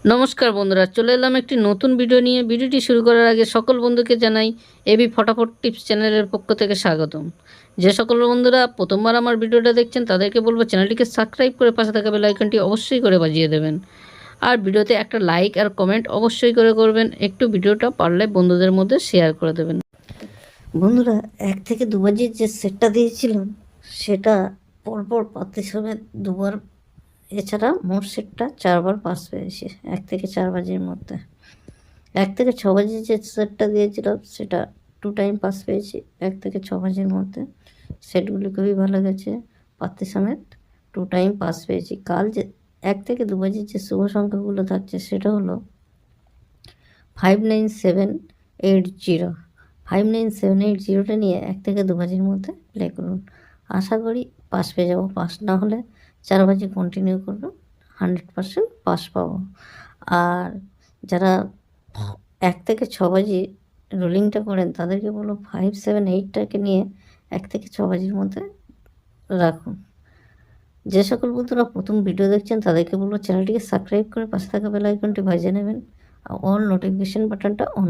নমস্কার বন্ধুরা, চলে এলাম একটি নতুন ভিডিও নিয়ে। ভিডিওটি শুরু করার আগে সকল বন্ধুকে জানাই এবি ফটাফট টিপস চ্যানেলের পক্ষ থেকে স্বাগতম। যে সকল বন্ধুরা প্রথমবার আমার ভিডিওটা দেখছেন তাদেরকে বলবো চ্যানেলটিকে সাবস্ক্রাইব করে পাশে থাকা বেল আইকনটি অবশ্যই করে বাজিয়ে দেবেন। আর ভিডিওতে একটা লাইক আর কমেন্ট অবশ্যই করে করবেন। একটু ভিডিওটা পারলে বন্ধুদের মধ্যে শেয়ার করে দেবেন। বন্ধুরা, 1 থেকে 2 বাজির যে সেটটা দিয়েছিলাম সেটা পরপর পাতি সমেত দুবার, এছাড়া মোট সেটটা 4 বার পাস পেয়েছি 1 থেকে 4 বাজির মধ্যে। 1 থেকে 6 বাজির যে সেটটা দিয়েছিলাম সেটা 2 টাইম পাস পেয়েছি 1 থেকে 6 বাজির মধ্যে। সেটগুলি খুবই ভালো গেছে, পাতি সমেত 2 টাইম পাস পেয়েছি। কাল যে 1 থেকে 2 বাজির যে শুভ সংখ্যাগুলো থাকছে সেটা হলো 59780। 59780টা নিয়ে 1 থেকে 2 বাজির মধ্যে প্লে করুন। আশা করি পাস পেয়ে যাব। পাস না হলে 4 বাজি কন্টিনিউ করব, 100% পাস পাবো। আর যারা 1 থেকে 6 বাজি রোলিংটা করেন তাদেরকে বলবো 578টাকে নিয়ে 1 থেকে 6 বাজির মধ্যে রাখুন। যে সকল বন্ধুরা প্রথম ভিডিও দেখছেন তাদেরকে বলবো চ্যানেলটিকে সাবস্ক্রাইব করে পাশে থাকা বেল আইকনটি বাজিয়ে নেবেন, আর অল নোটিফিকেশন বাটনটা অন